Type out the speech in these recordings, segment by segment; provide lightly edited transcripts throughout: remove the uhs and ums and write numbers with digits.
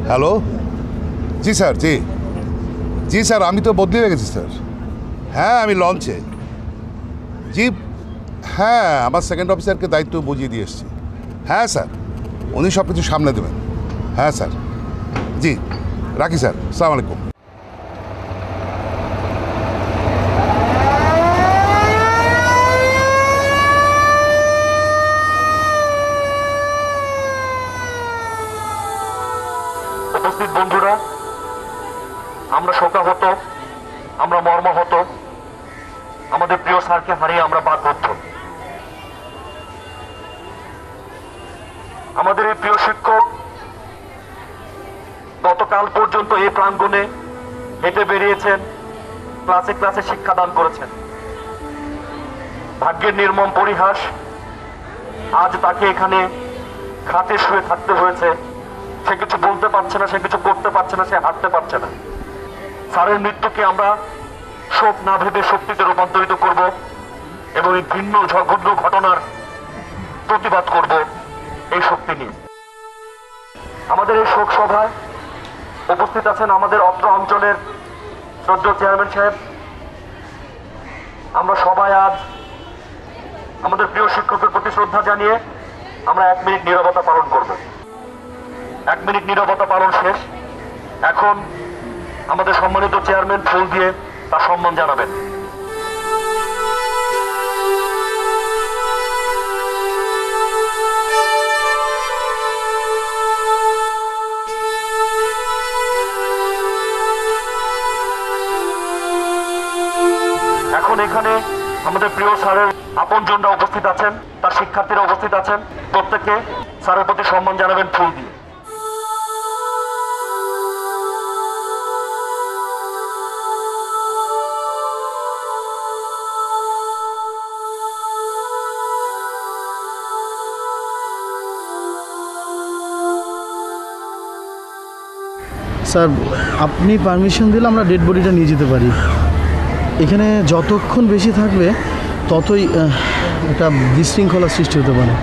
Hello, জি sir, জি জি sir, আমি তো বদলি হয়ে গেছি স্যার। হ্যাঁ, আমি লঞ্চে। জি হ্যাঁ, আমার সেকেন্ড অফিসারকে দায়িত্ব বুঝিয়ে দিয়ে এসেছি। হ্যাঁ স্যার, উনি সব কিছু সামলে দেবেন। হ্যাঁ স্যার, জি রাখি স্যার, আসসালামু আলাইকুম। উপস্থিত বন্ধুরা, আমরা শোকাহত, আমরা মর্মাহত, আমাদের প্রিয় স্যারকে হারিয়ে আমরা বাকরুদ্ধ। আমাদের এই প্রিয় শিক্ষক গতকাল পর্যন্ত এই প্রাঙ্গণে হেঁটে বেরিয়েছেন, ক্লাসে ক্লাসে শিক্ষাদান করেছেন। ভাগ্যের নির্মম পরিহাস, আজ তাকে এখানে খাটে শুয়ে থাকতে হয়েছে। সে কিছু বলতে পারছে না, সে কিছু করতে পারছে না, সে হাঁটতে পারছে না। স্যারের মৃত্যুকে আমরা শোক না ভেবে শক্তিতে রূপান্তরিত করব এবং এই ভিন্ন ঘটল ঘটনার প্রতিবাদ করব এই শক্তি নিয়ে। আমাদের এই শোক সভায় উপস্থিত আছেন আমাদের অত্র অঞ্চলের শ্রদ্ধেয় চেয়ারম্যান সাহেব। আমরা সবাই আজ আমাদের প্রিয় শিক্ষকের প্রতি শ্রদ্ধা জানিয়ে আমরা 1 মিনিট নীরবতা পালন করব। 1 মিনিট নীরবতা পালন শেষ। এখন আমাদের সম্মানিত চেয়ারম্যান ফুল দিয়ে তার সম্মান জানাবেন। এখন এখানে আমাদের প্রিয় স্যারের আপনজনরা উপস্থিত আছেন, তার শিক্ষার্থীরা উপস্থিত আছেন। প্রত্যেকে স্যারের প্রতি সম্মান জানাবেন ফুল দিয়ে। স্যার, আপনি পারমিশন দিলে আমরা ডেড বডিটা নিয়ে যেতে পারি। এখানে যতক্ষণ বেশি থাকবে ততই একটা বিশৃঙ্খলার সৃষ্টি হতে পারে।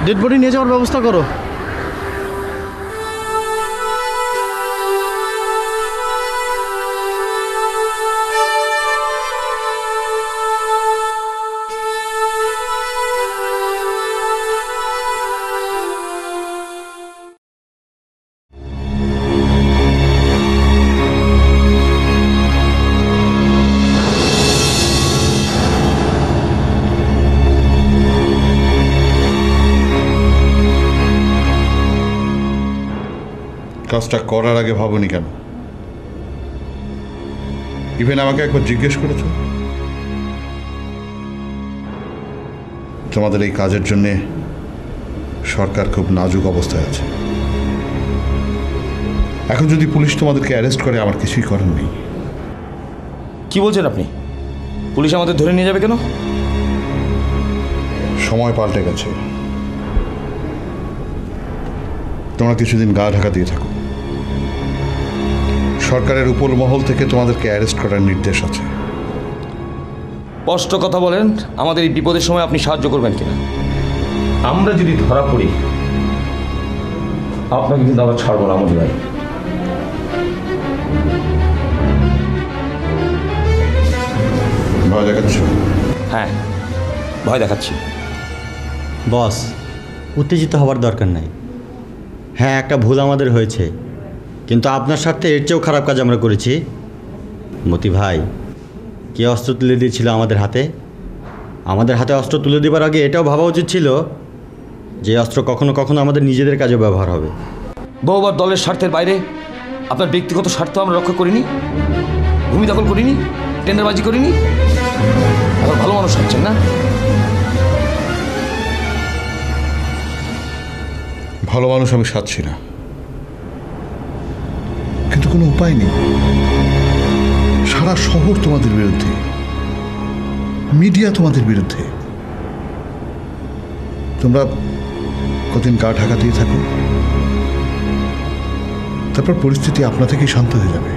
ডেড বডি নিয়ে যাওয়ার ব্যবস্থা করো। কাজটা করার আগে ভাবনি কেন? ইভেন আমাকে একবার জিজ্ঞেস করেছ? তোমাদের এই কাজের জন্য সরকার খুব নাজুক অবস্থায় আছে। এখন যদি পুলিশ তোমাদেরকে অ্যারেস্ট করে, আমার কিছুই করার নেই। কি বলছেন আপনি? পুলিশ আমাদের ধরে নিয়ে যাবে কেন? সময় পাল্টে গেছে। তোমরা কিছুদিন গা ঢাকা দিয়ে থাকো। সরকারের উপর মহল থেকে তোমাদেরকে অ্যারেস্ট করার নির্দেশ আছে। স্পষ্ট কথা বলেন, আমাদের এই বিপদের সময় আপনি সাহায্য করবেন কিনা? আমরা যদি ধরা পড়ি, আপনাকে কিন্তু আমরা ছাড়বো না মনি ভাই। ভয় দেখাচ্ছ? হ্যাঁ, ভয় দেখাচ্ছি। বস, উত্তেজিত হওয়ার দরকার নাই। হ্যাঁ, একটা ভুল আমাদের হয়েছে, কিন্তু আপনার স্বার্থে এর চেয়েও খারাপ কাজ আমরা করেছি। মতি ভাই, কে অস্ত্র তুলে দিয়েছিল আমাদের হাতে? আমাদের হাতে অস্ত্র তুলে দেবার আগে এটাও ভাবা উচিত ছিল যে অস্ত্র কখনো কখনো আমাদের নিজেদের কাজে ব্যবহার হবে। বহুবার দলের স্বার্থের বাইরে আপনার ব্যক্তিগত স্বার্থ আমরা রক্ষা করিনি, ভূমি দখল করিনি, টেন্ডারবাজি করিনি। আবার ভালো মানুষ হচ্ছেন না? ভালো মানুষ আমি সাচ্ছি না, কিন্তু কোনো উপায় নেই। সারা শহর তোমাদের বিরুদ্ধে, মিডিয়া তোমাদের বিরুদ্ধে। তোমরা কদিন গা ঢাকা দিয়ে থাকো, তারপর পরিস্থিতি আপনা থেকেই শান্ত হয়ে যাবে।